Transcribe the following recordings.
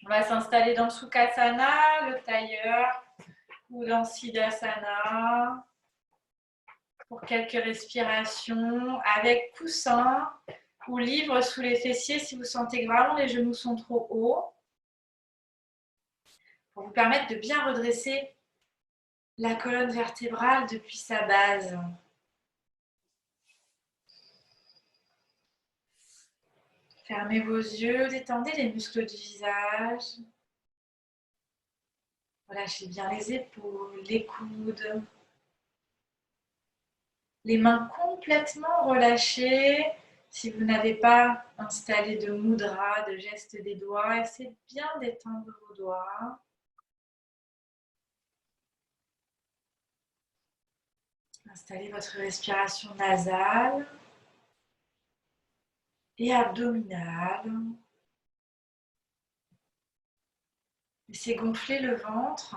On va s'installer dans Sukhasana, le tailleur, ou dans Siddhasana, pour quelques respirations, avec coussin ou livre sous les fessiers si vous sentez que vraiment les genoux sont trop hauts, pour vous permettre de bien redresser la colonne vertébrale depuis sa base. Fermez vos yeux, détendez les muscles du visage. Relâchez bien les épaules, les coudes. Les mains complètement relâchées. Si vous n'avez pas installé de mudra, de geste des doigts, essayez de bien détendre vos doigts. Installez votre respiration nasale et abdominale. Laissez gonfler le ventre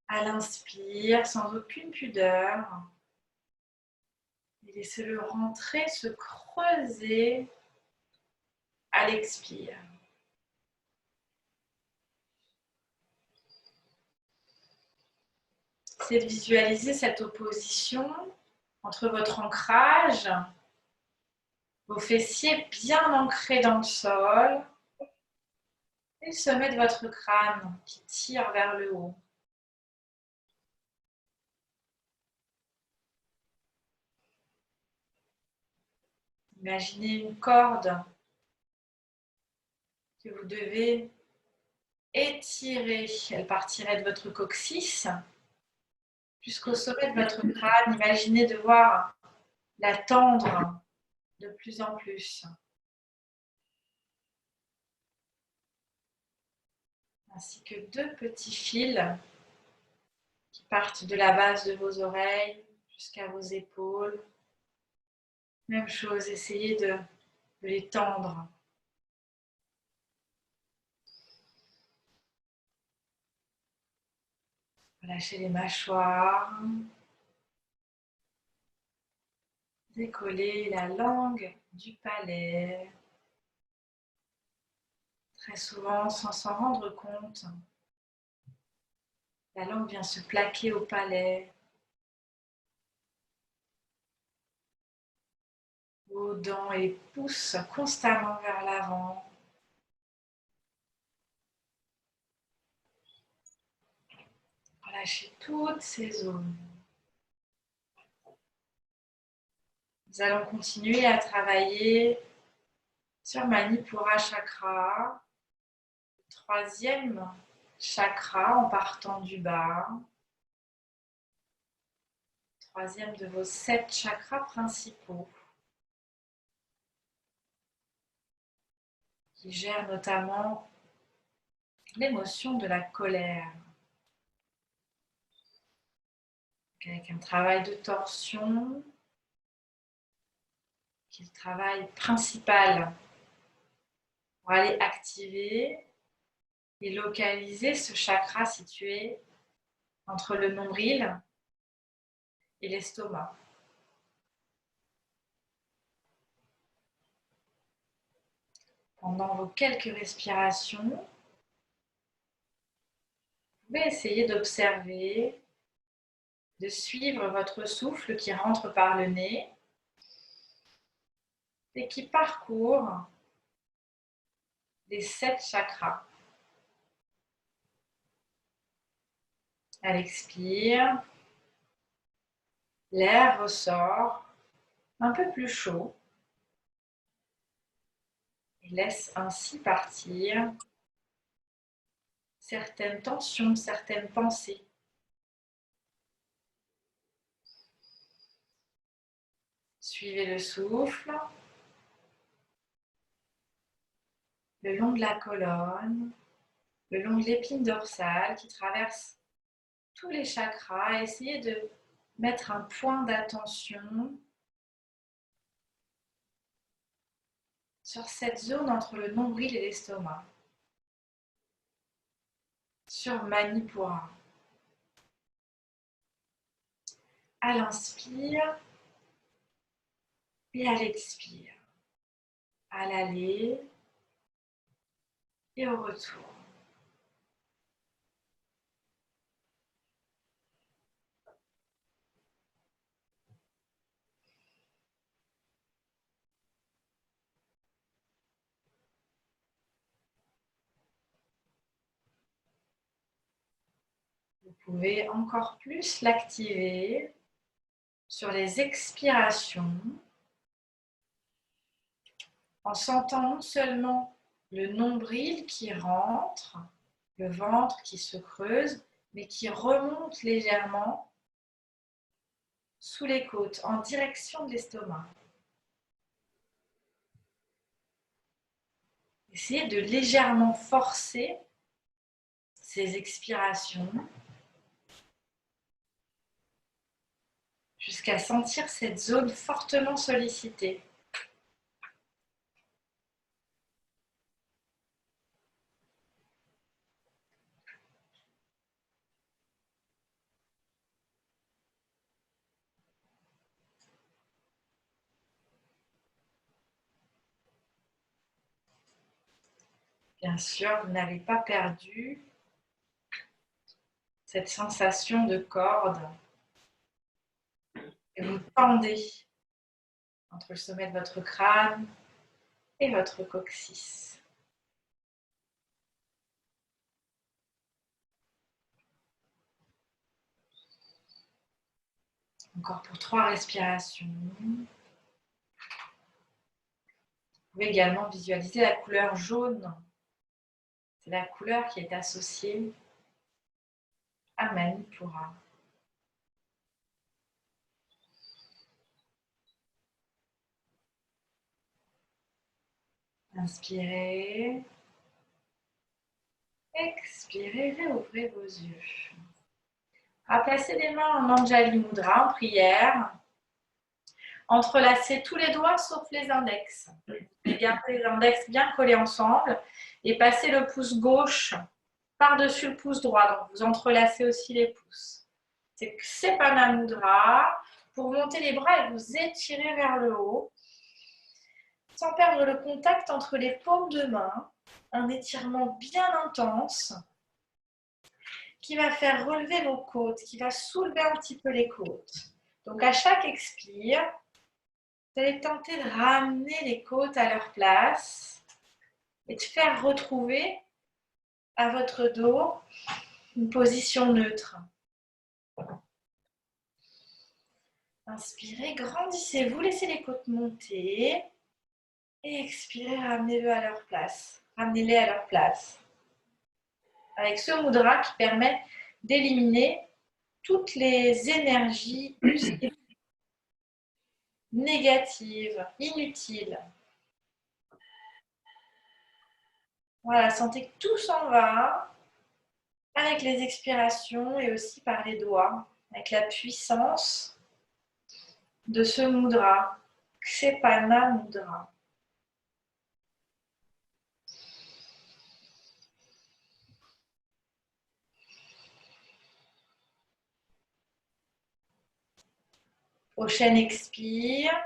à l'inspire sans aucune pudeur. Et laissez-le rentrer, se creuser à l'expire. C'est de visualiser cette opposition entre votre ancrage, vos fessiers bien ancrés dans le sol, et le sommet de votre crâne qui tire vers le haut. Imaginez une corde que vous devez étirer. Elle partirait de votre coccyx jusqu'au sommet de votre crâne. Imaginez devoir la tendre de plus en plus. Ainsi que deux petits fils qui partent de la base de vos oreilles jusqu'à vos épaules. Même chose, essayez de les tendre. Relâchez les mâchoires. Décollez la langue du palais. Très souvent, sans s'en rendre compte, la langue vient se plaquer au palais, aux dents et pousse constamment vers l'avant. Relâchez toutes ces zones. Nous allons continuer à travailler sur Manipura Chakra, troisième chakra en partant du bas, troisième de vos 7 chakras principaux, qui gère notamment l'émotion de la colère. Avec un travail de torsion, qui est le travail principal pour aller activer et localiser ce chakra situé entre le nombril et l'estomac. Pendant vos quelques respirations, vous pouvez essayer d'observer, de suivre votre souffle qui rentre par le nez et qui parcourt les 7 chakras. À l'expire, l'air ressort un peu plus chaud et laisse ainsi partir certaines tensions, certaines pensées. Suivez le souffle le long de la colonne, le long de l'épine dorsale qui traverse tous les chakras. Essayez de mettre un point d'attention sur cette zone entre le nombril et l'estomac, sur Manipura. À l'inspire et à l'expire. À l'aller et au retour. Vous pouvez encore plus l'activer sur les expirations en sentant non seulement le nombril qui rentre, le ventre qui se creuse, mais qui remonte légèrement sous les côtes en direction de l'estomac. Essayez de légèrement forcer ces expirations jusqu'à sentir cette zone fortement sollicitée. Bien sûr, vous n'avez pas perdu cette sensation de corde et vous tendez entre le sommet de votre crâne et votre coccyx. Encore pour 3 respirations. Vous pouvez également visualiser la couleur jaune. C'est la couleur qui est associée à Manipura. Inspirez. Expirez, réouvrez vos yeux. Placez les mains en Anjali Mudra, en prière. Entrelacez tous les doigts sauf les index. Gardez les index bien collés ensemble et passez le pouce gauche par-dessus le pouce droit. Donc vous entrelacez aussi les pouces. C'est Ksepana Mudra. Pour monter les bras et vous étirer vers le haut, sans perdre le contact entre les paumes de main. Un étirement bien intense qui va faire relever vos côtes, qui va soulever un petit peu les côtes. Donc à chaque expire, vous allez tenter de ramener les côtes à leur place et de faire retrouver à votre dos une position neutre. Inspirez, grandissez-vous, laissez les côtes monter. Et expirez, ramenez-les à leur place. Ramenez-les à leur place. Avec ce mudra qui permet d'éliminer toutes les énergies négatives, inutiles. Voilà, sentez que tout s'en va avec les expirations et aussi par les doigts, avec la puissance de ce mudra, Ksepana Mudra. Prochaine expire.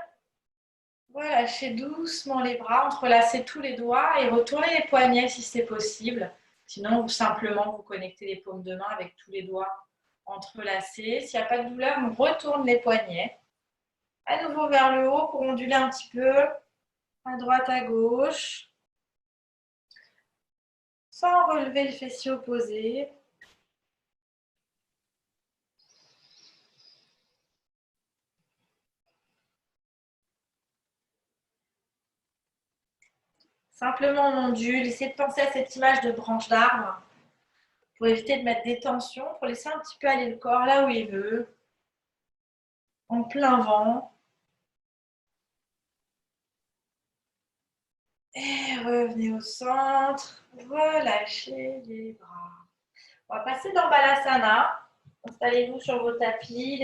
Relâchez doucement les bras, entrelacez tous les doigts et retournez les poignets si c'est possible. Sinon, vous simplement vous connectez les paumes de main avec tous les doigts entrelacés. S'il n'y a pas de douleur, on retourne les poignets. À nouveau vers le haut pour onduler un petit peu, à droite, à gauche. Sans relever le fessier opposé. Simplement on ondule. Essayez de penser à cette image de branche d'arbre pour éviter de mettre des tensions, pour laisser un petit peu aller le corps là où il veut, en plein vent. Et revenez au centre, relâchez les bras. On va passer dans Balasana. Installez-vous sur vos tapis,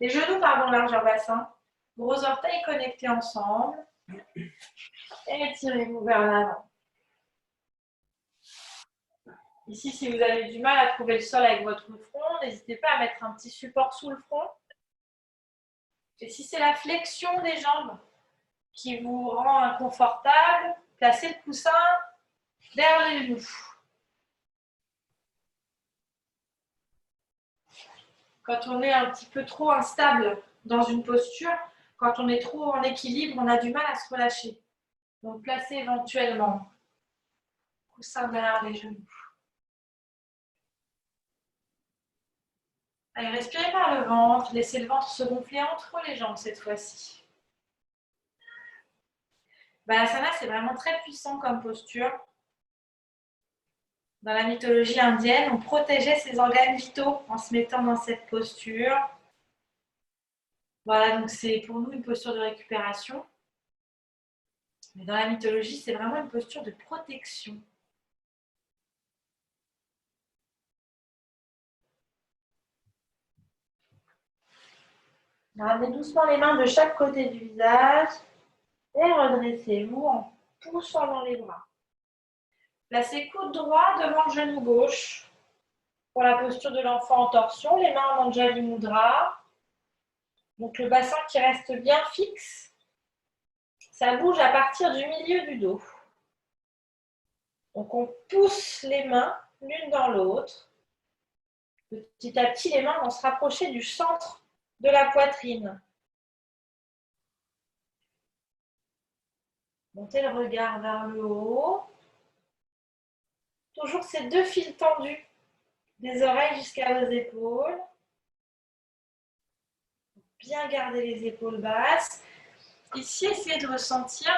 les genoux largeur bassin, gros orteils connectés ensemble. Et tirez-vous vers l'avant. Ici, si vous avez du mal à trouver le sol avec votre front, n'hésitez pas à mettre un petit support sous le front. Et si c'est la flexion des jambes qui vous rend inconfortable, placez le coussin vers les genoux. Quand on est un petit peu trop instable dans une posture, quand on est trop en équilibre, on a du mal à se relâcher. Donc, placez éventuellement coussin derrière les genoux. Allez, respirez par le ventre. Laissez le ventre se gonfler entre les jambes cette fois-ci. Balasana, c'est vraiment très puissant comme posture. Dans la mythologie indienne, on protégeait ses organes vitaux en se mettant dans cette posture. Voilà, donc c'est pour nous une posture de récupération. Mais dans la mythologie, c'est vraiment une posture de protection. Ramenez doucement les mains de chaque côté du visage et redressez-vous en poussant dans les bras. Placez coude droit devant le genou gauche. Pour la posture de l'enfant en torsion, les mains en Anjali Mudra. Donc le bassin qui reste bien fixe. Ça bouge à partir du milieu du dos. Donc on pousse les mains l'une dans l'autre. Petit à petit, les mains vont se rapprocher du centre de la poitrine. Montez le regard vers le haut. Toujours ces deux fils tendus, des oreilles jusqu'à vos épaules. Bien garder les épaules basses. Ici, essayez de ressentir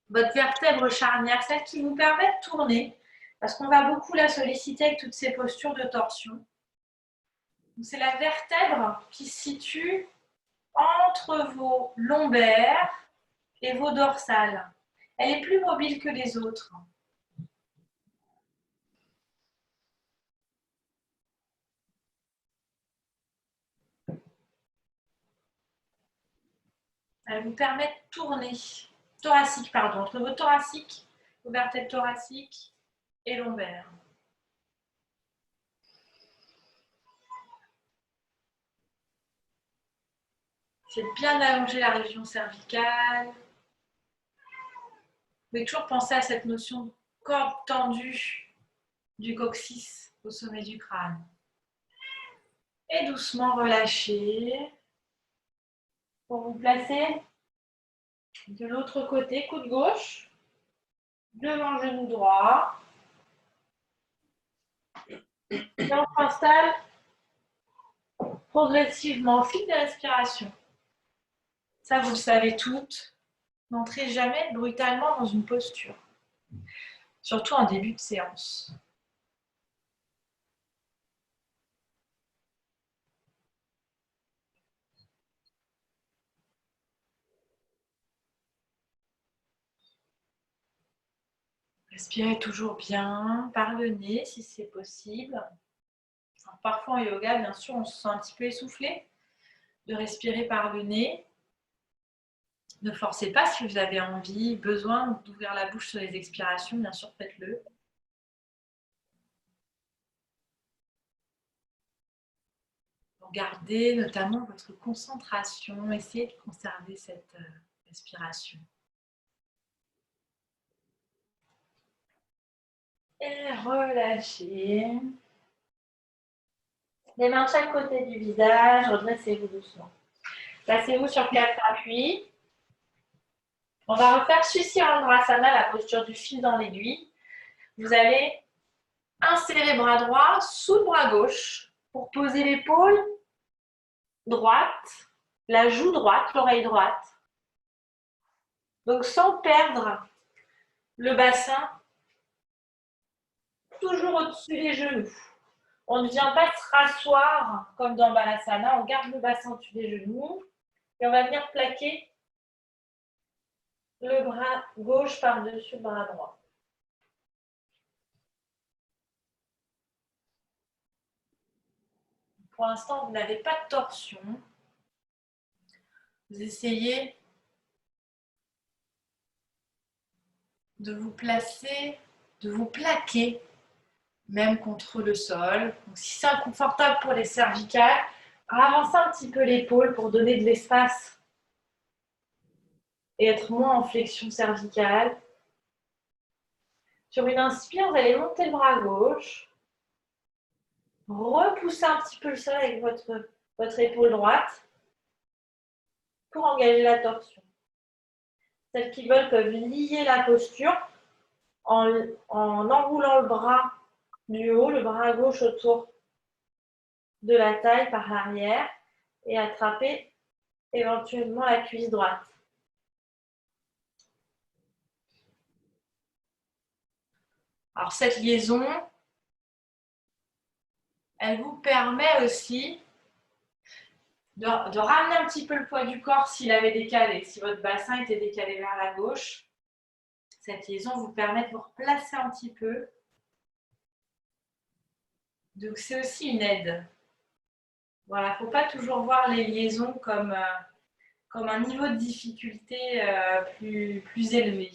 votre vertèbre charnière, celle qui vous permet de tourner, parce qu'on va beaucoup la solliciter avec toutes ces postures de torsion. C'est la vertèbre qui se situe entre vos lombaires et vos dorsales. Elle est plus mobile que les autres. Elle vous permet de tourner, thoracique, pardon, entre vos thoraciques, vos vertèbres thoraciques et lombaires. C'est bien allonger la région cervicale. Vous pouvez toujours penser à cette notion de corde tendue du coccyx au sommet du crâne. Et doucement relâcher pour vous placer de l'autre côté, coude gauche, devant le genou droit. Et on s'installe progressivement au fil des respirations. Ça, vous le savez toutes. N'entrez jamais brutalement dans une posture, surtout en début de séance. Respirez toujours bien par le nez si c'est possible. Alors, parfois en yoga, bien sûr, on se sent un petit peu essoufflé de respirer par le nez. Ne forcez pas si vous avez envie, besoin d'ouvrir la bouche sur les expirations, bien sûr, faites-le. Gardez notamment votre concentration, essayez de conserver cette respiration. Et relâchez. Les mains de chaque côté du visage, redressez-vous doucement. Placez-vous sur 4 appuis. On va refaire Sushirandhrasana, la posture du fil dans l'aiguille. Vous allez insérer bras droit sous le bras gauche pour poser l'épaule droite, la joue droite, l'oreille droite. Donc sans perdre le bassin, toujours au-dessus des genoux. On ne vient pas se rasseoir comme dans Balasana, on garde le bassin au-dessus des genoux et on va venir plaquer le bras gauche par-dessus le bras droit. Pour l'instant, vous n'avez pas de torsion. Vous essayez de vous placer, de vous plaquer, même contre le sol. Donc, si c'est inconfortable pour les cervicales, avancez un petit peu l'épaule pour donner de l'espace et être moins en flexion cervicale. Sur une inspire, vous allez monter le bras gauche. Repoussez un petit peu le sol avec votre épaule droite pour engager la torsion. Celles qui veulent peuvent lier la posture en enroulant le bras du haut, le bras gauche autour de la taille par l'arrière et attraper éventuellement la cuisse droite. Alors cette liaison, elle vous permet aussi de ramener un petit peu le poids du corps s'il avait décalé, si votre bassin était décalé vers la gauche. Cette liaison vous permet de vous replacer un petit peu. Donc c'est aussi une aide. Voilà, il ne faut pas toujours voir les liaisons comme un niveau de difficulté plus élevé.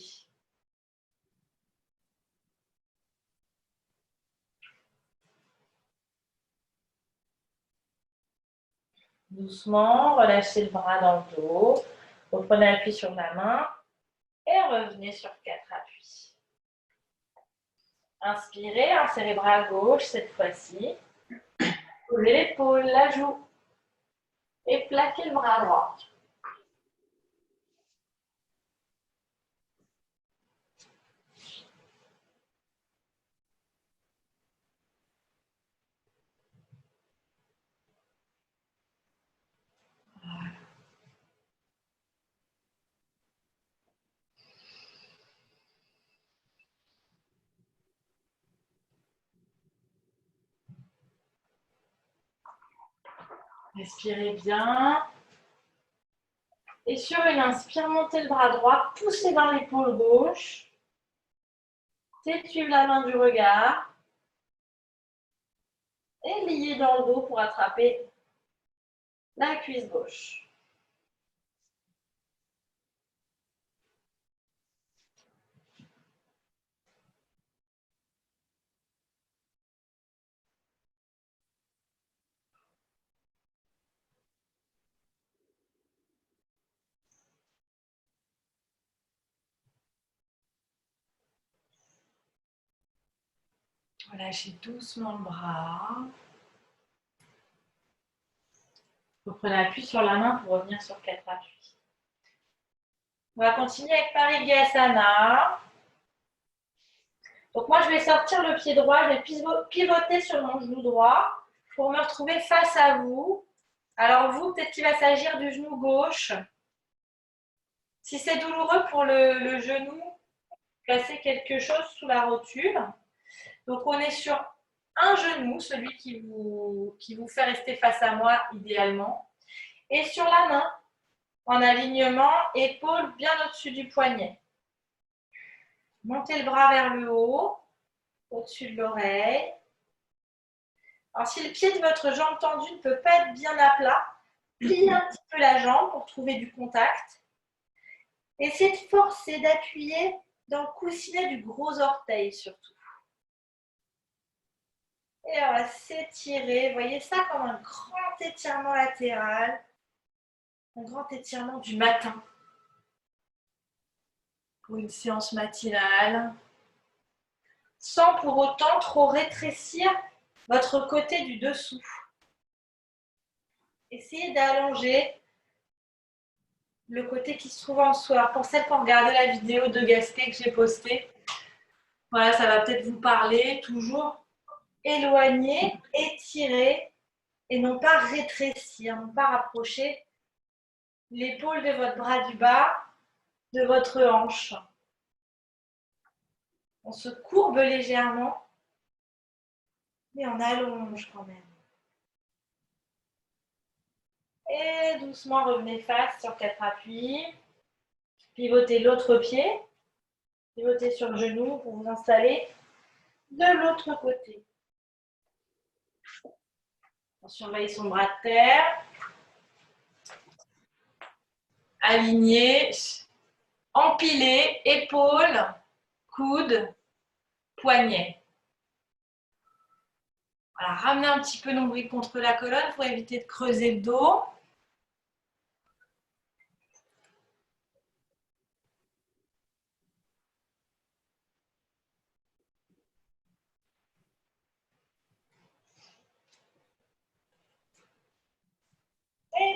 Doucement, relâchez le bras dans le dos. Reprenez appui sur la main et revenez sur 4 appuis. Inspirez, insérez bras gauche cette fois-ci. Posez l'épaule, la joue et plaquez le bras droit. Respirez bien. Et sur une inspire, montez le bras droit, poussez dans l'épaule gauche. T'étuve la main du regard. Et liez dans le dos pour attraper la cuisse gauche. Relâchez doucement le bras. Reprenez appui sur la main pour revenir sur 4 appuis. On va continuer avec Parivyasana. Donc moi, je vais sortir le pied droit, je vais pivoter sur mon genou droit pour me retrouver face à vous. Alors vous, peut-être qu'il va s'agir du genou gauche. Si c'est douloureux pour le genou, placez quelque chose sous la rotule. Donc on est sur un genou, celui qui vous fait rester face à moi idéalement. Et sur la main, en alignement, épaule bien au-dessus du poignet. Montez le bras vers le haut, au-dessus de l'oreille. Alors si le pied de votre jambe tendue ne peut pas être bien à plat, pliez un petit peu la jambe pour trouver du contact. Essayez de forcer, d'appuyer dans le coussinet du gros orteil surtout. Et on va s'étirer. Voyez ça comme un grand étirement latéral. Un grand étirement du matin. Pour une séance matinale. Sans pour autant trop rétrécir votre côté du dessous. Essayez d'allonger le côté qui se trouve en dessous. Alors pour celles qui ont regardé la vidéo de Gasquet que j'ai postée, voilà, ça va peut-être vous parler. Toujours éloigner, étirer et non pas rétrécir, non pas rapprocher l'épaule de votre bras du bas de votre hanche. On se courbe légèrement, mais on allonge quand même. Et doucement, revenez face sur 4 appuis. Pivotez l'autre pied. Pivotez sur le genou pour vous installer de l'autre côté. On surveille son bras de terre. Aligné, empilé, épaules, coudes, poignets. Voilà, ramenez un petit peu nombril contre la colonne pour éviter de creuser le dos.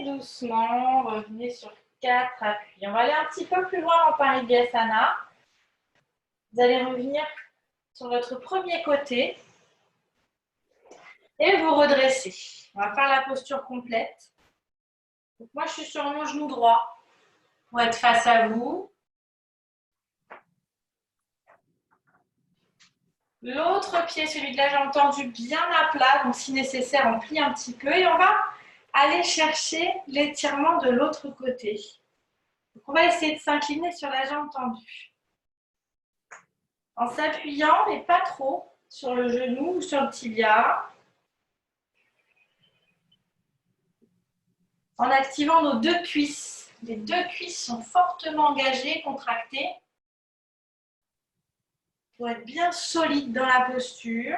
doucement, revenez sur 4 appuis. On va aller un petit peu plus loin en Parivyasana. Vous allez revenir sur votre premier côté et vous redresser. On va faire la posture complète. Donc moi, je suis sur mon genou droit pour être face à vous. L'autre pied, celui de la jambe tendue, bien à plat. Donc si nécessaire, on plie un petit peu et on va aller chercher l'étirement de l'autre côté. Donc on va essayer de s'incliner sur la jambe tendue. En s'appuyant, mais pas trop, sur le genou ou sur le tibia. En activant nos deux cuisses. Les deux cuisses sont fortement engagées, contractées, pour être bien solide dans la posture.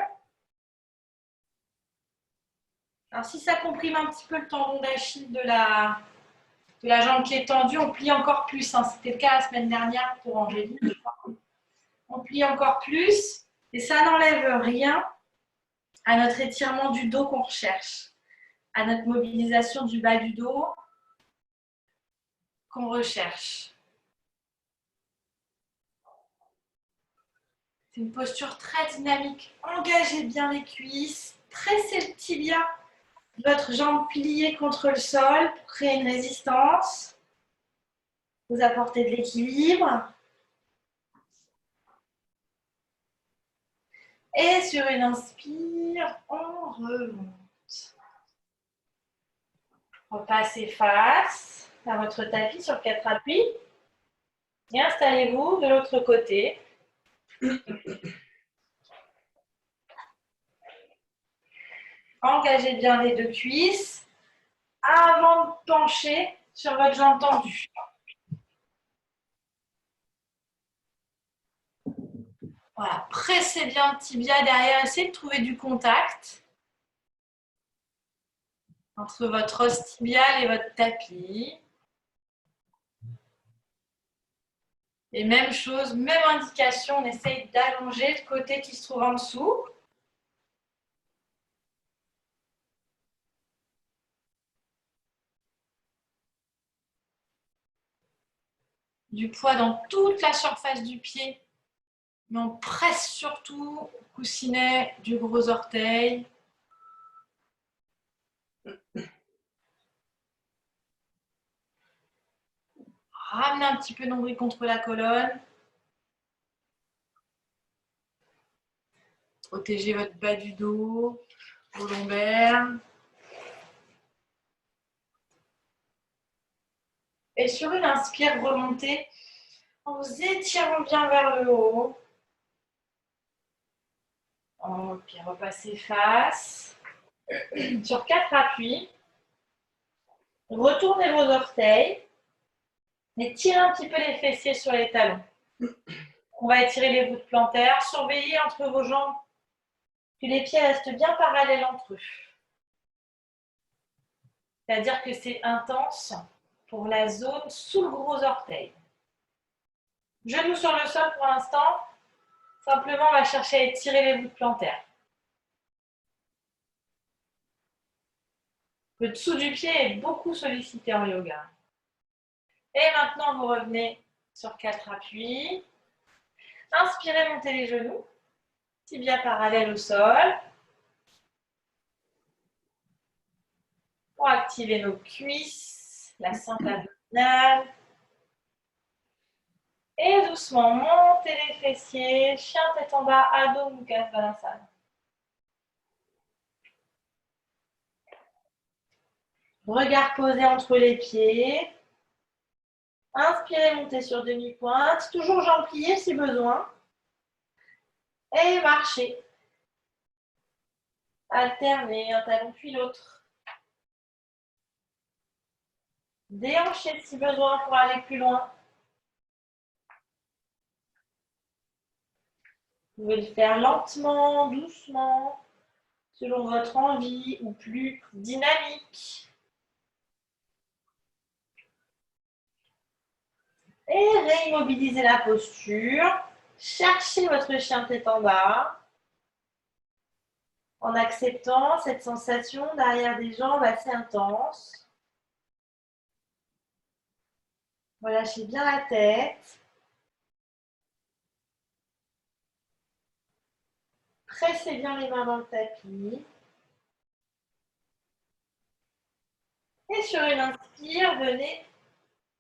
Alors si ça comprime un petit peu le tendon d'Achille de la jambe qui est tendue, on plie encore plus. C'était le cas la semaine dernière pour Angélique. On plie encore plus et ça n'enlève rien à notre étirement du dos qu'on recherche, à notre mobilisation du bas du dos qu'on recherche. C'est une posture très dynamique. Engagez bien les cuisses, pressez le tibia de votre jambe pliée contre le sol pour créer une résistance. Vous apportez de l'équilibre. Et sur une inspire, on remonte. Repassez face à votre tapis sur 4 appuis. Et installez-vous de l'autre côté. Engagez bien les deux cuisses avant de pencher sur votre jambe tendue. Voilà, pressez bien le tibia derrière, essayez de trouver du contact entre votre os tibial et votre tapis. Et même chose, même indication, on essaye d'allonger le côté qui se trouve en dessous. Du poids dans toute la surface du pied. Mais on presse surtout le coussinet du gros orteil. Ramenez un petit peu le nombril contre la colonne. Protégez votre bas du dos, vos lombaires. Et sur une inspire, remontez en vous étirant bien vers le haut. Puis repassez face. Sur 4 appuis. Retournez vos orteils. Et tirez un petit peu les fessiers sur les talons. On va étirer les voûtes plantaires. Surveillez entre vos jambes que les pieds restent bien parallèles entre eux. C'est-à-dire que c'est intense pour la zone sous le gros orteil. Genoux sur le sol pour l'instant. Simplement, on va chercher à étirer les voûtes plantaires. Le dessous du pied est beaucoup sollicité en yoga. Et maintenant, vous revenez sur 4 appuis. Inspirez, montez les genoux. Tibia parallèle au sol. Pour activer nos cuisses, la cingle abdominale. Et doucement, montez les fessiers. Chien tête en bas, Adho Mukha Svanasana. Regard posé entre les pieds. Inspirez, montez sur demi-pointe. Toujours jambes pliées si besoin. Et marchez. Alternez un talon puis l'autre. Déhanchez si besoin pour aller plus loin. Vous pouvez le faire lentement, doucement, selon votre envie ou plus dynamique. Et réimmobilisez la posture. Cherchez votre chien tête en bas. En acceptant cette sensation derrière des jambes assez intense. Relâchez bien la tête. Pressez bien les mains dans le tapis. Et sur une inspire, venez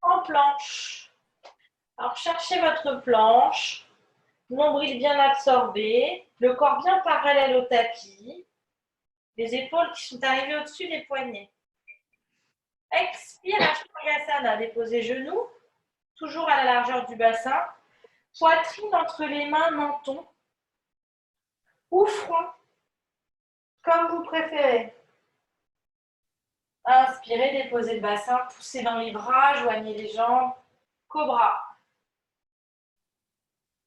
en planche. Alors, cherchez votre planche. Nombril bien absorbé. Le corps bien parallèle au tapis. Les épaules qui sont arrivées au-dessus des poignets. Expire, Ashtangasana. Déposez genoux. Toujours à la largeur du bassin. Poitrine entre les mains, menton. Ou front. Comme vous préférez. Inspirez, déposez le bassin, poussez dans les bras, joignez les jambes, cobra.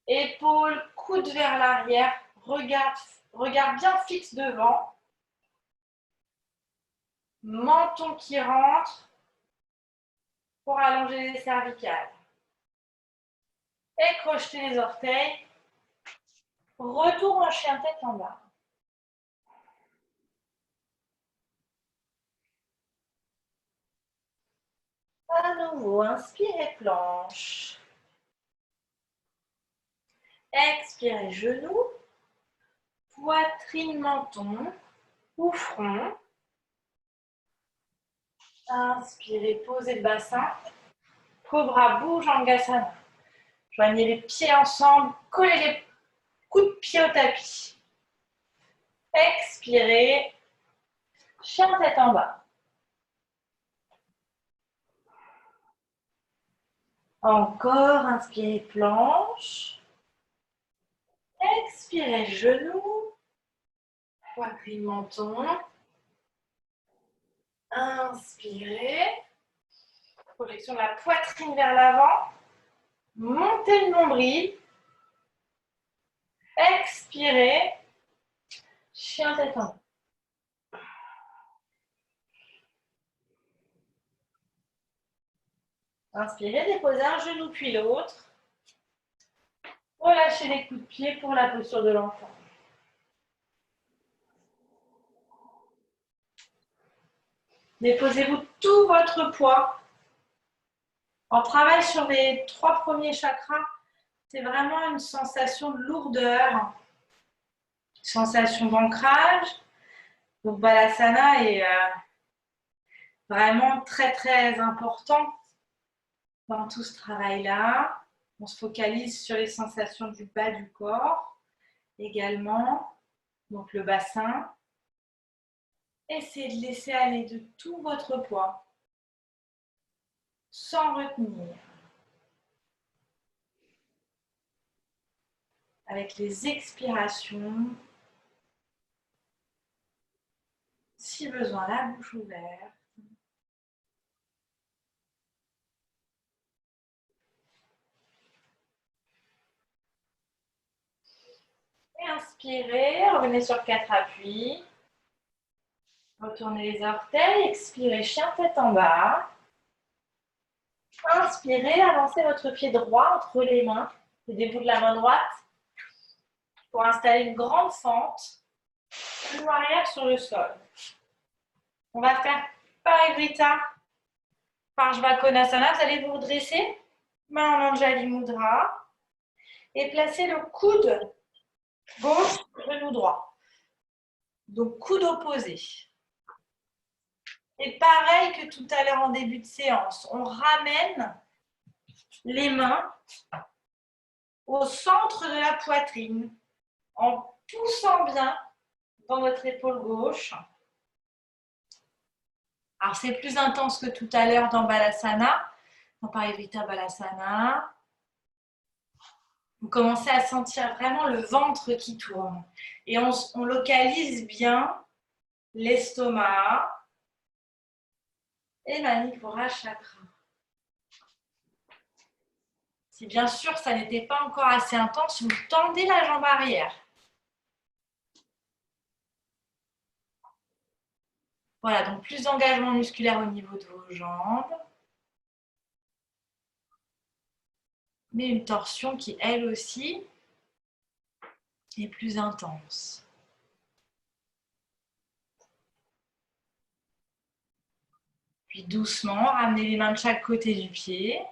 Épaules, coude vers l'arrière, regard bien fixe devant. Menton qui rentre pour allonger les cervicales. Et crochetez les orteils. Retour en chien tête en bas. À nouveau, inspirez planche. Expirez genoux, poitrine, menton ou front. Inspirez, posez le bassin. Cobra bouge en Bhujangasana. Joignez les pieds ensemble, collez les coups de pied au tapis. Expirez, chien tête en bas. Encore, inspirez planche. Expirez genoux, poitrine, menton. Inspirez. Projection de la poitrine vers l'avant. Montez le nombril. Expirez. Chien tête en bas. Inspirez, déposez un genou puis l'autre. Relâchez les coups de pied pour la posture de l'enfant. Déposez-vous tout votre poids. On travaille sur les 3 premiers chakras. C'est vraiment une sensation de lourdeur, sensation d'ancrage. Donc, Balasana est vraiment très, très important dans tout ce travail-là. On se focalise sur les sensations du bas du corps également, donc le bassin. Essayez de laisser aller de tout votre poids sans retenir. Avec les expirations, si besoin, la bouche ouverte. Et inspirez, revenez sur 4 appuis. Retournez les orteils, expirez, chien tête en bas. Inspirez, avancez votre pied droit entre les mains, le début de la main droite, pour installer une grande fente, genou arrière sur le sol. On va faire Parivrtta, Parsvakonasana. Vous allez vous redresser, main en Anjali Mudra, et placer le coude gauche, genou droit. Donc coude opposé. Et pareil que tout à l'heure en début de séance, on ramène les mains au centre de la poitrine en poussant bien dans votre épaule gauche. Alors c'est plus intense que tout à l'heure dans Balasana, dans Parivrtta Balasana. Vous commencez à sentir vraiment le ventre qui tourne. Et on localise bien l'estomac et Manipura Chakra. Si bien sûr ça n'était pas encore assez intense, vous tendez la jambe arrière. Voilà, donc plus d'engagement musculaire au niveau de vos jambes. Mais une torsion qui, elle aussi, est plus intense. Puis doucement, ramenez les mains de chaque côté du pied.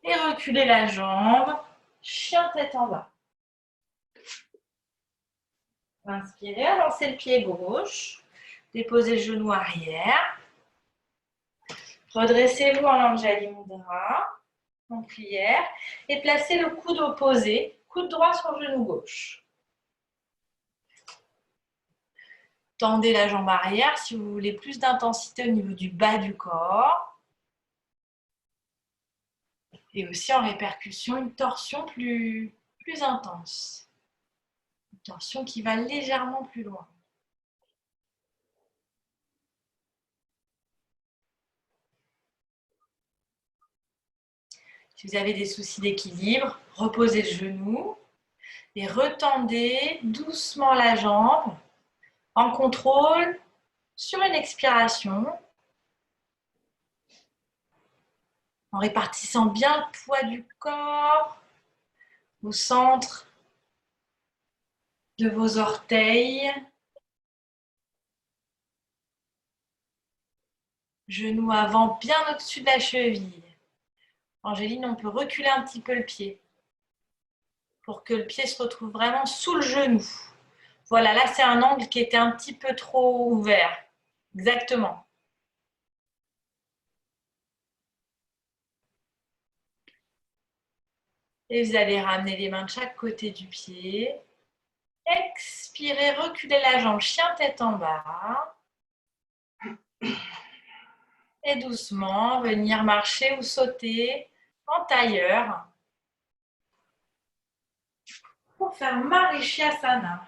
Et reculez la jambe. Chien tête en bas. Inspirez, avancez le pied gauche. Déposez le genou arrière. Redressez-vous en Anjali Mudra, en prière. Et placez le coude opposé, coude droit sur le genou gauche. Tendez la jambe arrière si vous voulez plus d'intensité au niveau du bas du corps. Et aussi en répercussion, une torsion plus intense. Une torsion qui va légèrement plus loin. Si vous avez des soucis d'équilibre, reposez le genou et retendez doucement la jambe en contrôle sur une expiration, en répartissant bien le poids du corps au centre de vos orteils. Genou avant bien au-dessus de la cheville. Angéline, on peut reculer un petit peu le pied pour que le pied se retrouve vraiment sous le genou. Voilà, là c'est un angle qui était un petit peu trop ouvert. Exactement. Et vous allez ramener les mains de chaque côté du pied. Expirez, reculez la jambe, chien tête en bas. Et doucement, venir marcher ou sauter en tailleur pour faire Marichyasana.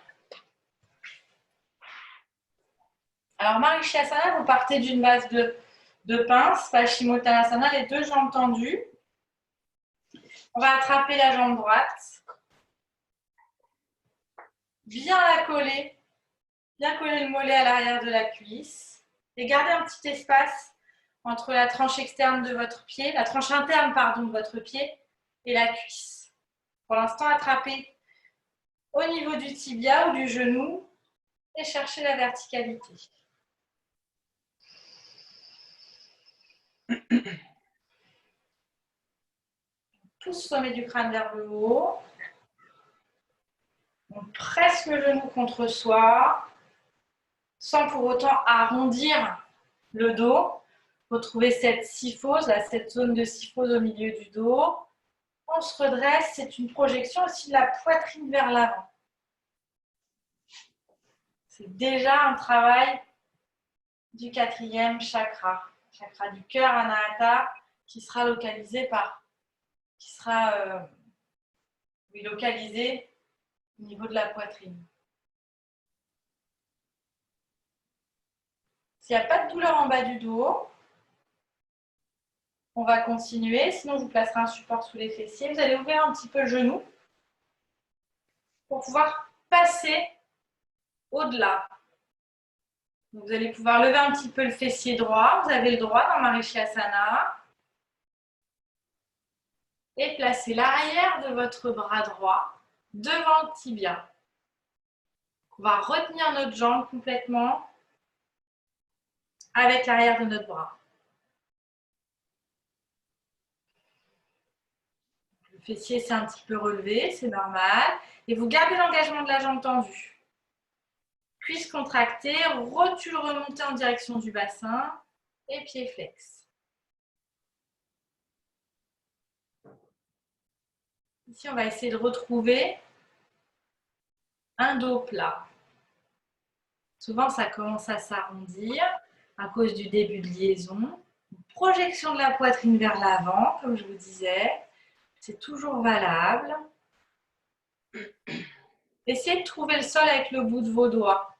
Alors, Marichyasana, vous partez d'une base de pince, Paschimottanasana, les deux jambes tendues. On va attraper la jambe droite, bien la coller, bien coller le mollet à l'arrière de la cuisse et garder un petit espace entre la tranche externe de votre pied, la tranche interne, pardon, de votre pied et la cuisse. Pour l'instant, attrapez au niveau du tibia ou du genou et cherchez la verticalité. Pousse sommet du crâne vers le haut. On presse le genou contre soi, sans pour autant arrondir le dos. Retrouvez cette syphose, là, cette zone de syphose au milieu du dos. On se redresse, c'est une projection aussi de la poitrine vers l'avant. C'est déjà un travail du quatrième chakra, chakra du cœur, Anahata, qui sera localisé localisé au niveau de la poitrine. S'il n'y a pas de douleur en bas du dos, on va continuer. Sinon, je vous placerai un support sous les fessiers. Vous allez ouvrir un petit peu le genou pour pouvoir passer au-delà. Vous allez pouvoir lever un petit peu le fessier droit. Vous avez le droit dans Marichyasana. Et placer l'arrière de votre bras droit devant le tibia. On va retenir notre jambe complètement avec l'arrière de notre bras. Le fessier s'est un petit peu relevé, c'est normal. Et vous gardez l'engagement de la jambe tendue. Cuisse contractée, rotule remontée en direction du bassin et pied flex. Ici, on va essayer de retrouver un dos plat. Souvent, ça commence à s'arrondir à cause du début de liaison. Projection de la poitrine vers l'avant, comme je vous disais. C'est toujours valable. Essayez de trouver le sol avec le bout de vos doigts.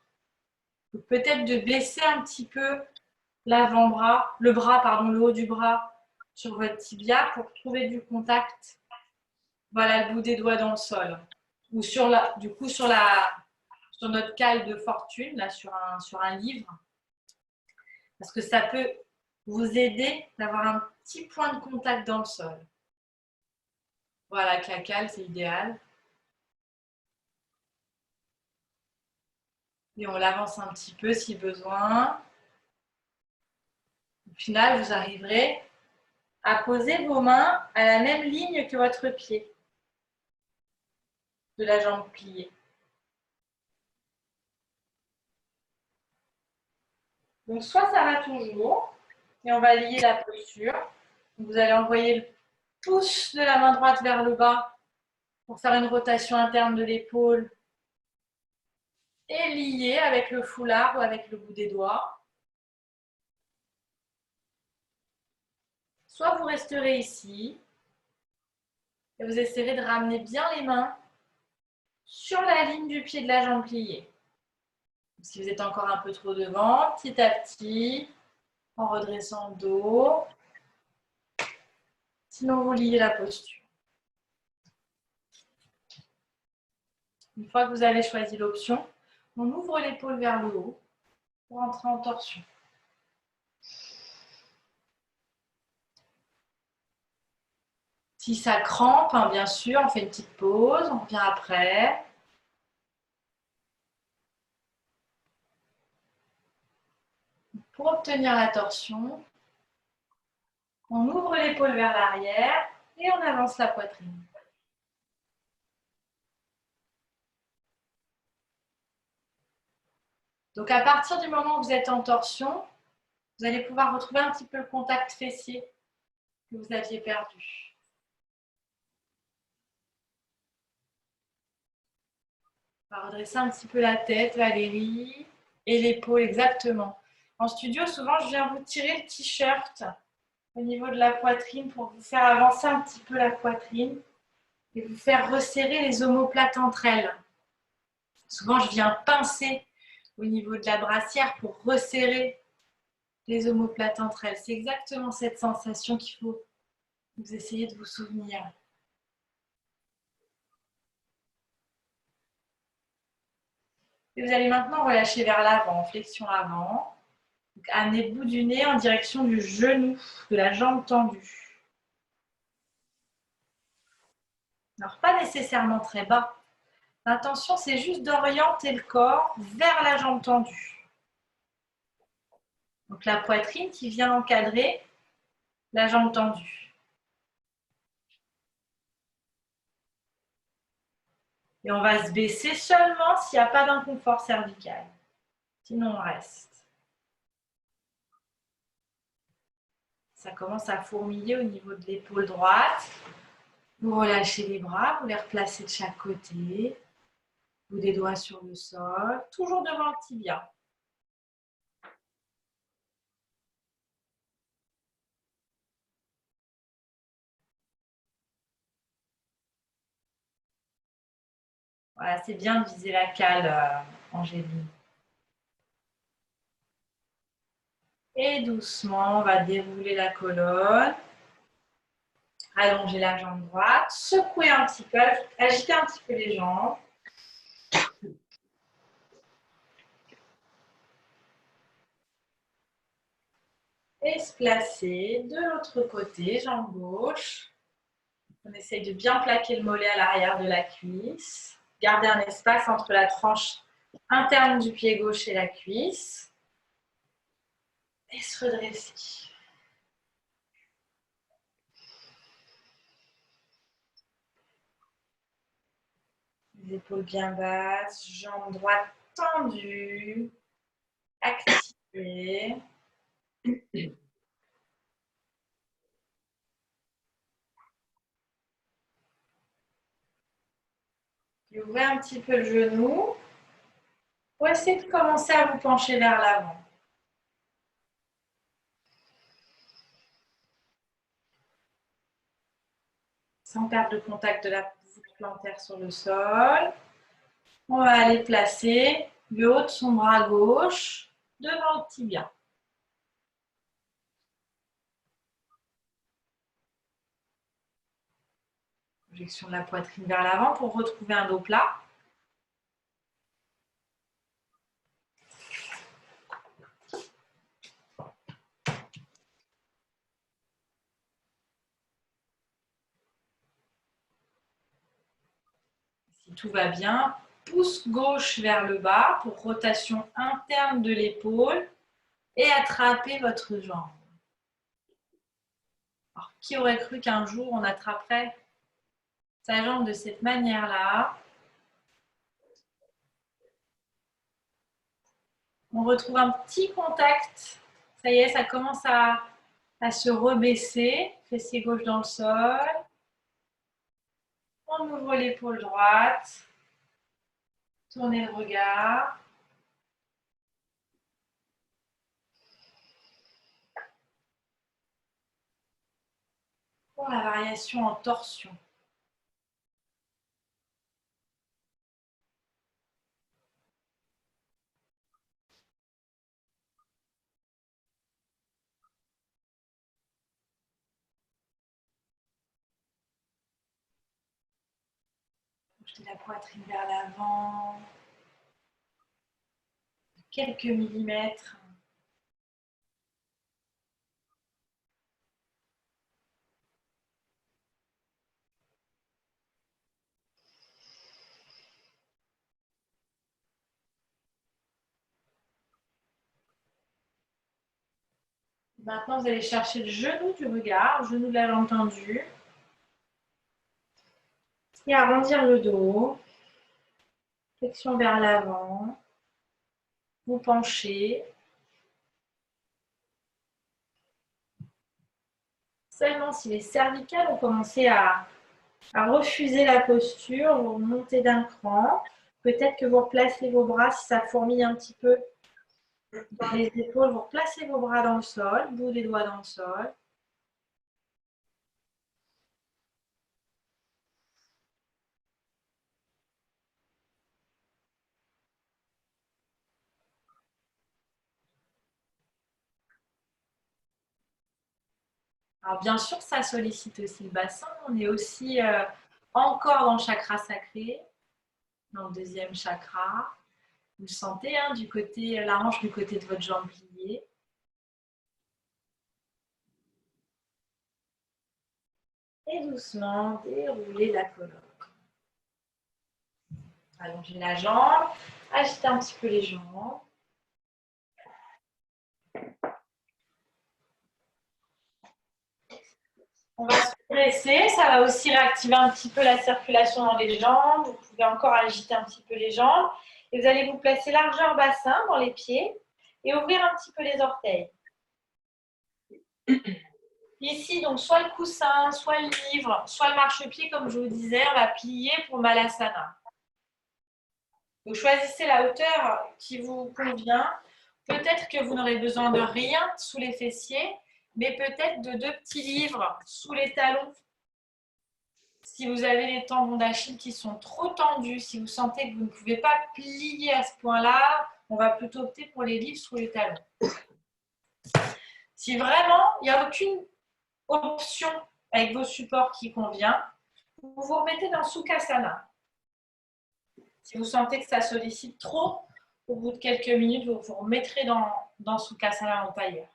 Peut-être de baisser un petit peu l'avant-bras, le haut du bras sur votre tibia pour trouver du contact. Voilà, le bout des doigts dans le sol. Ou sur notre cale de fortune, là, sur un livre. Parce que ça peut vous aider d'avoir un petit point de contact dans le sol. Voilà, avec la cale, c'est idéal. Et on l'avance un petit peu si besoin. Au final, vous arriverez à poser vos mains à la même ligne que votre pied de la jambe pliée. Donc, soit ça va toujours, et on va lier la posture. Vous allez envoyer le pouce de la main droite vers le bas pour faire une rotation interne de l'épaule et lier avec le foulard ou avec le bout des doigts. Soit vous resterez ici et vous essayerez de ramener bien les mains sur la ligne du pied de la jambe pliée. Si vous êtes encore un peu trop devant, petit à petit, en redressant le dos. Sinon, vous liez la posture. Une fois que vous avez choisi l'option, on ouvre l'épaule vers le haut pour entrer en torsion. Si ça crampe, hein, bien sûr, on fait une petite pause, on revient après. Pour obtenir la torsion, on ouvre l'épaule vers l'arrière et on avance la poitrine. Donc à partir du moment où vous êtes en torsion, vous allez pouvoir retrouver un petit peu le contact fessier que vous aviez perdu. On va redresser un petit peu la tête, Valérie, et l'épaule exactement. En studio, souvent, je viens vous tirer le t-shirt au niveau de la poitrine pour vous faire avancer un petit peu la poitrine et vous faire resserrer les omoplates entre elles. Souvent, je viens pincer au niveau de la brassière pour resserrer les omoplates entre elles. C'est exactement cette sensation qu'il faut que vous essayer de vous souvenir. Et vous allez maintenant relâcher vers l'avant, flexion avant. Donc, amenez le bout du nez en direction du genou, de la jambe tendue. Alors, pas nécessairement très bas. L'intention, c'est juste d'orienter le corps vers la jambe tendue. Donc, la poitrine qui vient encadrer la jambe tendue. Et on va se baisser seulement s'il n'y a pas d'inconfort cervical. Sinon, on reste. Ça commence à fourmiller au niveau de l'épaule droite. Vous relâchez les bras, vous les replacez de chaque côté. Vous des doigts sur le sol, toujours devant le tibia. Voilà, c'est bien de viser la cale, Angéline. Et doucement, on va dérouler la colonne. Allonger la jambe droite, secouer un petit peu, agiter un petit peu les jambes. Et se placer de l'autre côté, jambe gauche. On essaye de bien plaquer le mollet à l'arrière de la cuisse. Garder un espace entre la tranche interne du pied gauche et la cuisse. Et se redresser. Les épaules bien basses, jambe droite tendue, activée. Et ouvrez un petit peu le genou pour essayer de commencer à vous pencher vers l'avant. Sans perdre le contact de la voûte plantaire sur le sol. On va aller placer le haut de son bras gauche devant le tibia. Projection de la poitrine vers l'avant pour retrouver un dos plat. Si tout va bien, pouce gauche vers le bas pour rotation interne de l'épaule et attrapez votre jambe. Alors, qui aurait cru qu'un jour on attraperait sa jambe de cette manière-là? On retrouve un petit contact. Ça y est, ça commence à se rebaisser. Fessier gauche dans le sol. On ouvre l'épaule droite. Tournez le regard. Pour la variation en torsion. Jeter la poitrine vers l'avant. Quelques millimètres. Maintenant, vous allez chercher le genou du regard, le genou de la jambe tendue. Et arrondir le dos. Flexion vers l'avant. Vous penchez. Seulement si les cervicales ont commencé à refuser la posture, vous montez d'un cran. Peut-être que vous replacez vos bras si ça fourmille un petit peu dans les épaules. Vous replacez vos bras dans le sol, bout des doigts dans le sol. Alors bien sûr, ça sollicite aussi le bassin. On est aussi encore dans le chakra sacré, dans le deuxième chakra. Vous le sentez hein, du côté, la hanche du côté de votre jambe pliée. Et doucement, déroulez la colonne. Allongez la jambe, agitez un petit peu les jambes. On va se presser, ça va aussi réactiver un petit peu la circulation dans les jambes. Vous pouvez encore agiter un petit peu les jambes. Et vous allez vous placer largeur bassin dans les pieds et ouvrir un petit peu les orteils. Ici, donc, soit le coussin, soit le livre, soit le marchepied, comme je vous disais, on va plier pour Malasana. Vous choisissez la hauteur qui vous convient. Peut-être que vous n'aurez besoin de rien sous les fessiers, mais peut-être de 2 petits livres sous les talons. Si vous avez les tendons d'Achille qui sont trop tendus, si vous sentez que vous ne pouvez pas plier à ce point-là, on va plutôt opter pour les livres sous les talons. Si vraiment il n'y a aucune option avec vos supports qui convient, vous vous remettez dans Sukhasana. Si vous sentez que ça sollicite trop, au bout de quelques minutes, vous vous remettrez dans Sukhasana en tailleur.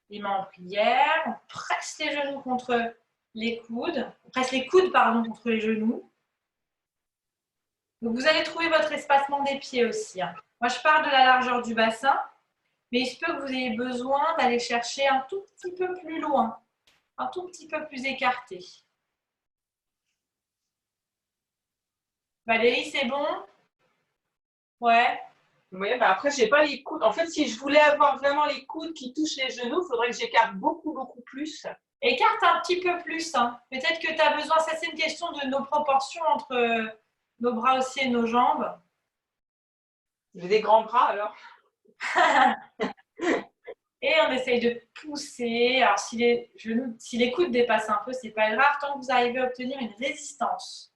Les mains en prière, on presse les genoux contre les coudes, on presse les coudes contre les genoux. Donc vous allez trouver votre espacement des pieds aussi. Moi, je parle de la largeur du bassin, mais il se peut que vous ayez besoin d'aller chercher un tout petit peu plus loin, un tout petit peu plus écarté. Valérie, c'est bon? Ouais. Oui, bah après, je n'ai pas les coudes. En fait, si je voulais avoir vraiment les coudes qui touchent les genoux, il faudrait que j'écarte beaucoup, beaucoup plus. Écarte un petit peu plus. Peut-être que tu as besoin, ça c'est une question de nos proportions entre nos bras aussi et nos jambes. J'ai des grands bras alors. Et on essaye de pousser. Alors si les coudes dépassent un peu, c'est pas grave, tant que vous arrivez à obtenir une résistance.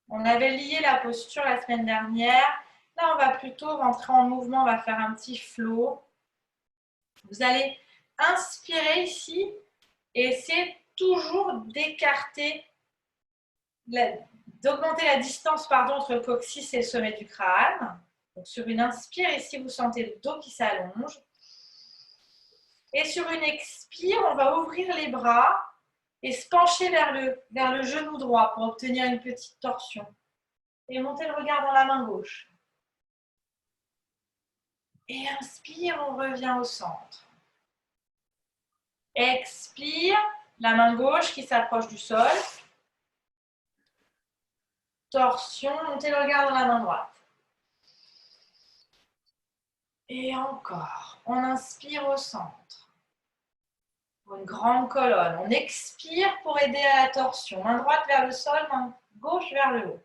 On avait lié la posture la semaine dernière. Là, on va plutôt rentrer en mouvement. On va faire un petit flow. Vous allez inspirer ici et essayer toujours d'écarter, d'augmenter la distance entre le coccyx et le sommet du crâne. Donc, sur une inspire, ici, vous sentez le dos qui s'allonge. Et sur une expire, on va ouvrir les bras et se pencher vers le genou droit pour obtenir une petite torsion. Et monter le regard dans la main gauche. Et inspire, on revient au centre. Expire, la main gauche qui s'approche du sol. Torsion, montez le regard dans la main droite. Et encore, on inspire au centre. Pour une grande colonne. On expire pour aider à la torsion. Main droite vers le sol, main gauche vers le haut.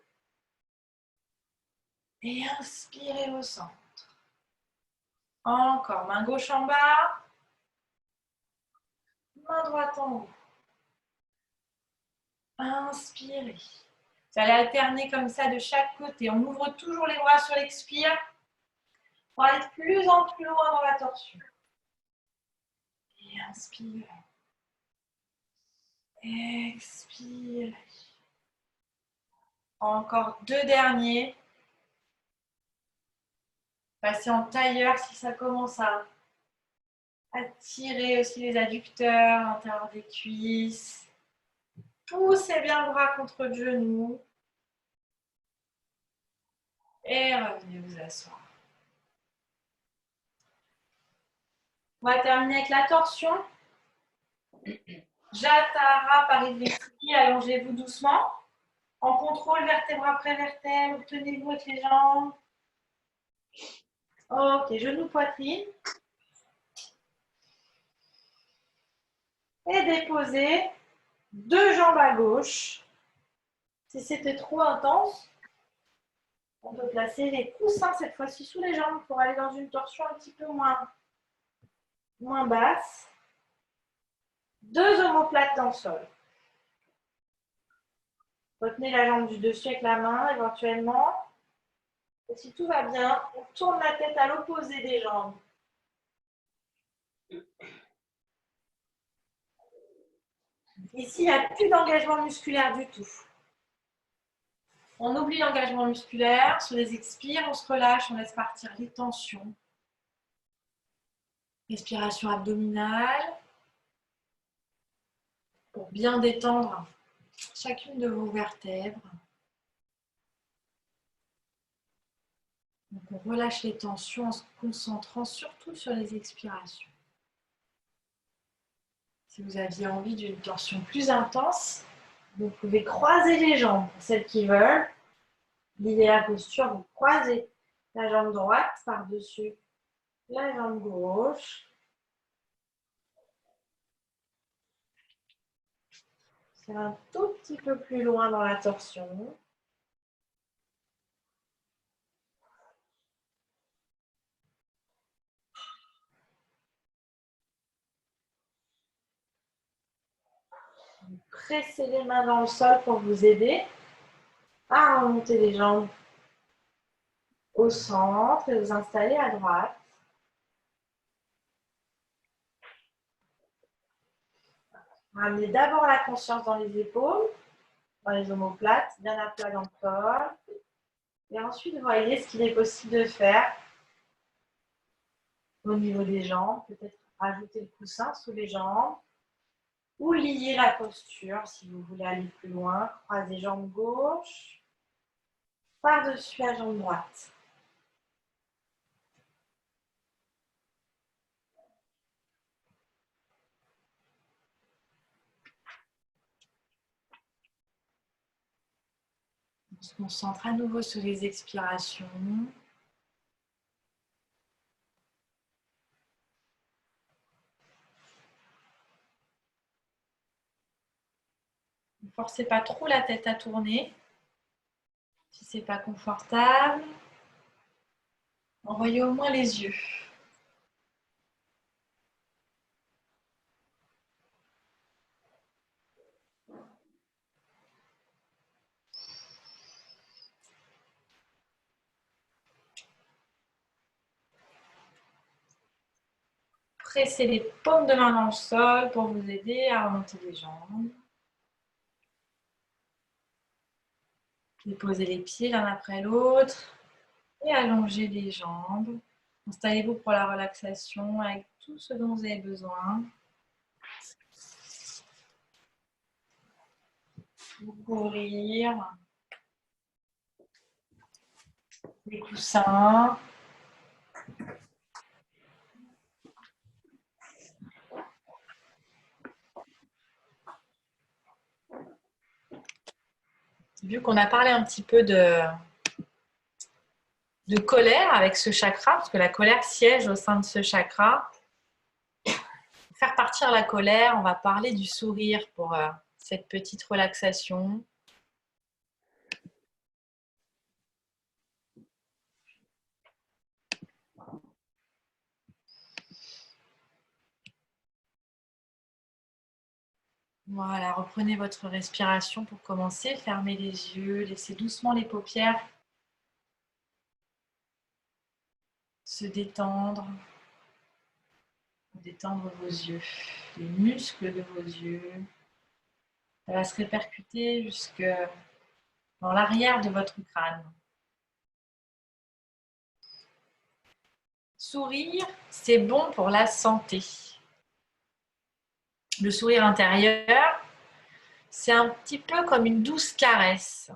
Et inspirez au centre. Encore, main gauche en bas. Main droite en haut. Inspirez. Vous allez alterner comme ça de chaque côté. On ouvre toujours les bras sur l'expire pour aller de plus en plus loin dans la torsion. Et inspirez. Expirez. Encore 2 derniers. Passez en tailleur si ça commence à tirer aussi les adducteurs, l'intérieur des cuisses. Poussez bien le bras contre le genou. Et revenez vous asseoir. On va terminer avec la torsion. Jatara Parivritti, allongez-vous doucement. En contrôle, vertèbre après vertèbre, tenez-vous avec les jambes. Ok, genou, poitrine. Et déposez 2 jambes à gauche. Si c'était trop intense, on peut placer les coussins cette fois-ci sous les jambes pour aller dans une torsion un petit peu moins basse. 2 omoplates dans le sol. Retenez la jambe du dessus avec la main éventuellement. Et si tout va bien, on tourne la tête à l'opposé des jambes. Ici, il n'y a plus d'engagement musculaire du tout. On oublie l'engagement musculaire. Sur les expires, on se relâche, on laisse partir les tensions. Respiration abdominale. Pour bien détendre chacune de vos vertèbres. Donc on relâche les tensions en se concentrant surtout sur les expirations. Si vous aviez envie d'une tension plus intense, vous pouvez croiser les jambes. Pour celles qui veulent, guider la posture, vous croisez la jambe droite par-dessus la jambe gauche. C'est un tout petit peu plus loin dans la torsion. Pressez les mains dans le sol pour vous aider à remonter les jambes au centre et vous installer à droite. Ramenez d'abord la conscience dans les épaules, dans les omoplates, bien à plat dans le corps. Et ensuite, voyez ce qu'il est possible de faire au niveau des jambes. Peut-être rajouter le coussin sous les jambes ou lier la posture si vous voulez aller plus loin. Croisez jambe gauche par-dessus la jambe droite. On se concentre à nouveau sur les expirations. Ne forcez pas trop la tête à tourner. Si ce n'est pas confortable, envoyez au moins les yeux. Pressez les paumes de main dans le sol pour vous aider à remonter les jambes. Déposez les pieds l'un après l'autre et allongez les jambes. Installez-vous pour la relaxation avec tout ce dont vous avez besoin. Vous couvrir les coussins. vu qu'on a parlé un petit peu de colère avec ce chakra, parce que la colère siège au sein de ce chakra, pour faire partir la colère, on va parler du sourire pour cette petite relaxation. Voilà, reprenez votre respiration pour commencer. Fermez les yeux, laissez doucement les paupières se détendre. Détendre vos yeux, les muscles de vos yeux. Ça va se répercuter jusque dans l'arrière de votre crâne. Sourire, c'est bon pour la santé. Le sourire intérieur, c'est un petit peu comme une douce caresse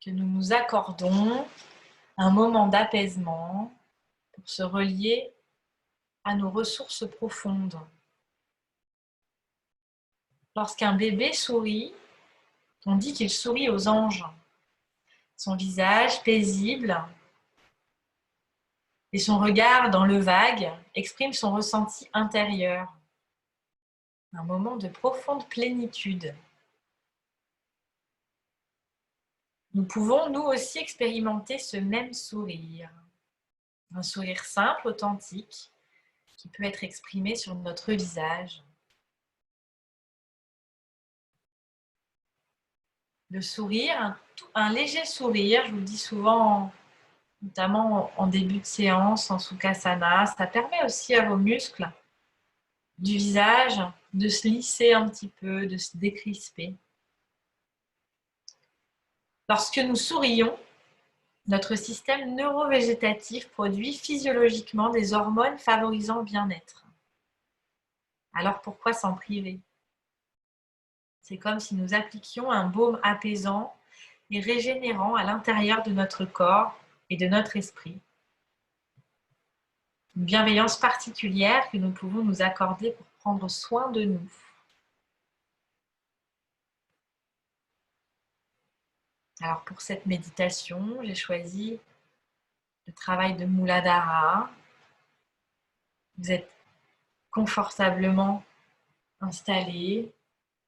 que nous nous accordons, un moment d'apaisement pour se relier à nos ressources profondes. Lorsqu'un bébé sourit, on dit qu'il sourit aux anges. Son visage paisible et son regard dans le vague exprime son ressenti intérieur. Un moment de profonde plénitude. Nous pouvons nous aussi expérimenter ce même sourire. Un sourire simple, authentique, qui peut être exprimé sur notre visage. Le sourire, un léger sourire, je vous le dis souvent, notamment en début de séance, en Sukhasana, ça permet aussi à vos muscles du visage de se lisser un petit peu, de se décrisper. Lorsque nous sourions, notre système neurovégétatif produit physiologiquement des hormones favorisant le bien-être. Alors pourquoi s'en priver? C'est comme si nous appliquions un baume apaisant et régénérant à l'intérieur de notre corps et de notre esprit. Une bienveillance particulière que nous pouvons nous accorder pour prendre soin de nous. Alors pour cette méditation, j'ai choisi le travail de Muladhara. Vous êtes confortablement installé.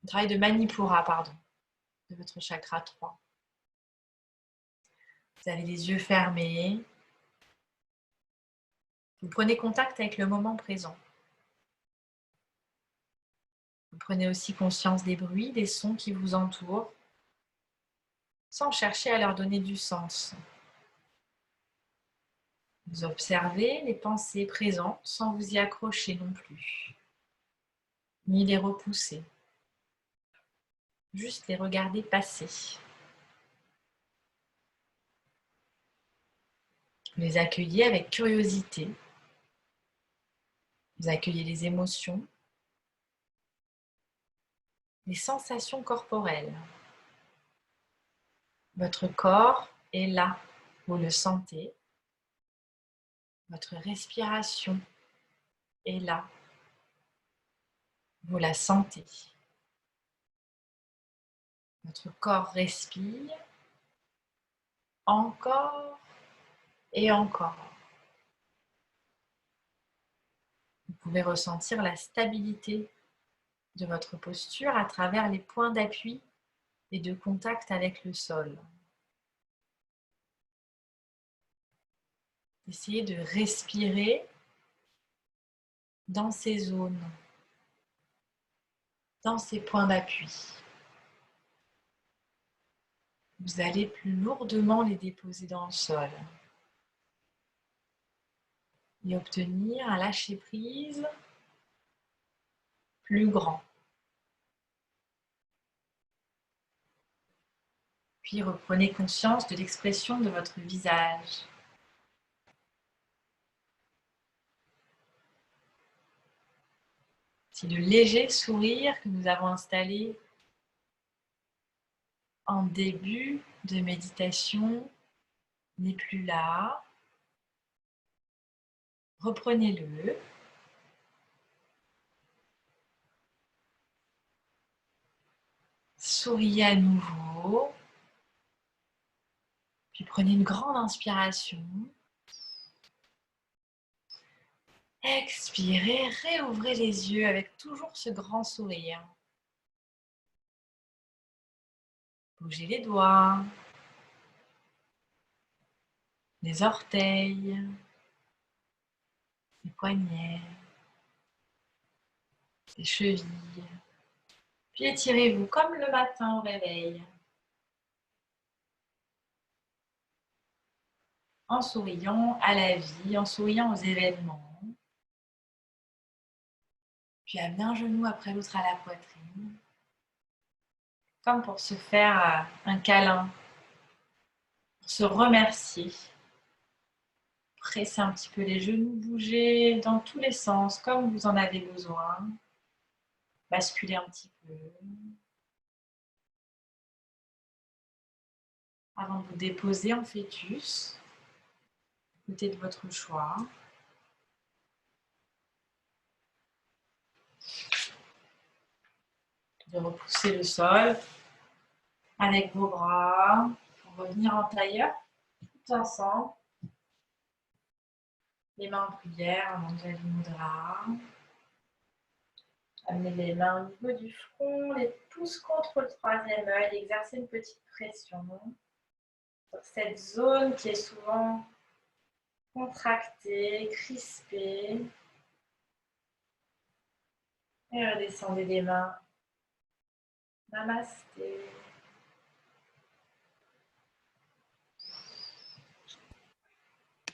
Le travail de Manipura, pardon, de votre chakra 3. Vous avez les yeux fermés. Vous prenez contact avec le moment présent. Vous prenez aussi conscience des bruits, des sons qui vous entourent, sans chercher à leur donner du sens. Vous observez les pensées présentes sans vous y accrocher non plus, ni les repousser. Juste les regarder passer. Vous les accueillez avec curiosité. Vous accueillez les émotions, les sensations corporelles. Votre corps est là, vous le sentez. Votre respiration est là, vous la sentez. Votre corps respire encore et encore. Vous pouvez ressentir la stabilité de votre posture à travers les points d'appui et de contact avec le sol. Essayez de respirer dans ces zones, dans ces points d'appui. Vous allez plus lourdement les déposer dans le sol et obtenir un lâcher-prise plus grand. Puis reprenez conscience de l'expression de votre visage. Si le léger sourire que nous avons installé en début de méditation n'est plus là, reprenez-le. Souriez à nouveau Puis prenez une grande inspiration. Expirez, réouvrez les yeux avec toujours ce grand sourire. Bougez les doigts, les orteils, les poignets, les chevilles. Puis étirez-vous comme le matin au réveil. En souriant à la vie, en souriant aux événements. Puis amenez un genou après l'autre à la poitrine. Comme pour se faire un câlin, pour se remercier. Pressez un petit peu les genoux, bougez dans tous les sens comme vous en avez besoin. Basculez un petit peu. Avant de vous déposer en fœtus, côté de votre choix. De repousser le sol avec vos bras pour revenir en tailleur, tout ensemble. Les mains en prière, en Anjali Mudra. Amenez les mains au niveau du front, les pouces contre le troisième œil, exercez une petite pression sur cette zone qui est souvent contractée, crispée. Et redescendez les mains. Namasté.